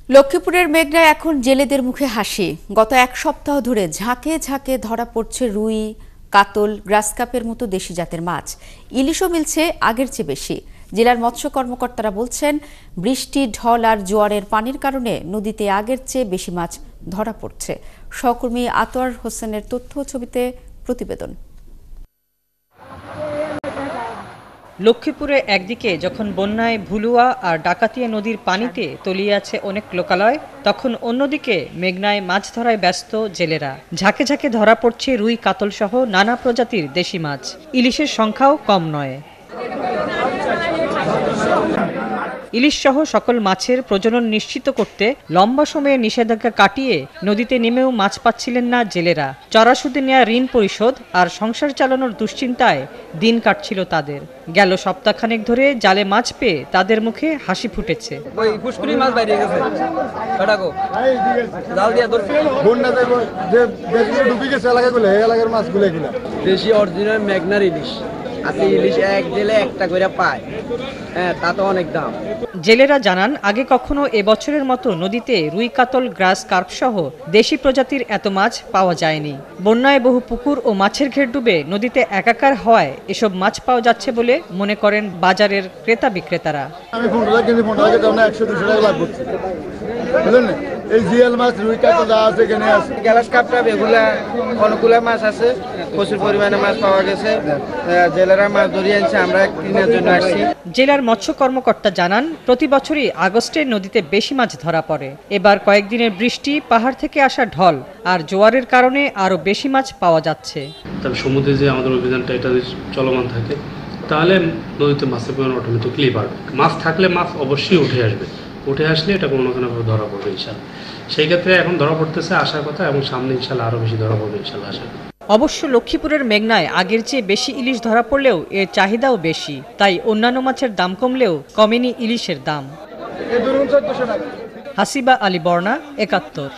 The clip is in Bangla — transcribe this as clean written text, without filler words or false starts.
লক্ষ্মীপুরের মেঘনায় এখন জেলেদের মুখে হাসি। গত এক সপ্তাহ ধরে ঝাঁকে ঝাঁকে ধরা পড়ছে রুই, কাতল, গ্রাসকাপের মতো দেশি জাতের মাছ। ইলিশও মিলছে আগের চেয়ে বেশি। জেলার মৎস্য কর্মকর্তারা বলছেন, বৃষ্টি, ঢল আর জোয়ারের পানির কারণে নদীতে আগের চেয়ে বেশি মাছ ধরা পড়ছে। সহকর্মী আতোয়ার হোসেনের তথ্য ছবিতে প্রতিবেদন। লক্ষ্মীপুরে একদিকে যখন বন্যায় ভুলুয়া আর ডাকাতিয়া নদীর পানিতে তলিয়ে আছে অনেক লোকালয়, তখন অন্যদিকে মেঘনায় মাছ ধরায় ব্যস্ত জেলেরা। ঝাঁকে ঝাঁকে ধরা পড়ছে রুই, কাতল সহ নানা প্রজাতির দেশি মাছ। ইলিশের সংখ্যাও কম নয়। ইলিশ সহ সকল মাছের প্রজনন নিশ্চিত করতে লম্বা সময়ে নিষেধাজ্ঞা কাটিয়ে নদীতে নেমেও মাছ পাচ্ছিলেন না জেলেরা। চড়া সুদে নেওয়া ঋণ পরিশোধ আর সংসার চালানোর দুশ্চিন্তায় দিন কাটছিল তাদের। গেল সপ্তাহখানেক ধরে জালে মাছ পেয়ে তাদের মুখে হাসি ফুটেছে। দেশি অরিজিনাল মেঘনার ইলিশ আছে। ইলিশ এক জেলে একটা করে পায়, তা তো অনেক দাম। জেলেরা জানান, আগে কখনো এবছরের মতো নদীতে রুই, কাতল, গ্রাস কার্প সহ দেশি প্রজাতির এত মাছ পাওয়া যায়নি। বন্যায় বহু পুকুর ও মাছের ঘের ডুবে নদীতে একাকার হওয়ায় এসব মাছ পাওয়া যাচ্ছে বলে মনে করেন বাজারের ক্রেতা বিক্রেতারা। আমি 15 কেজি 100-200 টাকা লাভ করছি। বুঝলেন, এই জিএল মাছ, রুই, কাতল যা আছে এখানে আছে। গ্লাস কাপটা বেগুলা অনেকগুলা মাছ আছে, প্রচুর পরিমাণে মাছ পাওয়া গেছে। জেলেরা মাছ ধরিয়ে আনছে, আমরা কেনার জন্য আসছি। জেলার মৎস্য কর্মকর্তা জানান, প্রতি বছরই আগস্টে নদীতে বেশি মাছ ধরা পড়ে। এবার কয়েকদিনের বৃষ্টি, পাহাড় থেকে আসা ঢল আর জোয়ারের কারণে আরো বেশি মাছ পাওয়া যাচ্ছে। তবে সমুদ্রে যে আমাদের অভিযানটা এটা চলমান থাকে, তাহলে নদীতে মাছের পরিমাণ অটোমেটিকলি বাড়বে। মাছ থাকলে মাছ অবশ্যই উঠে আসবে। উঠে আসলে এটা কোনো না কোনোভাবে ধরা পড়বে ইনশাল্লাহ। সেই ক্ষেত্রে এখন ধরা পড়তেছে, আসার কথা, এবং সামনে ইনশাল্লাহ আরও বেশি ধরা পড়বে ইনশাল্লাহ আশা করি। অবশ্য লক্ষ্মীপুরের মেঘনায় আগের চেয়ে বেশি ইলিশ ধরা পড়লেও এর চাহিদাও বেশি। তাই অন্যান্য মাছের দাম কমলেও কমেনি ইলিশের দাম। হাসিবা আলী বর্ণা, ৭১।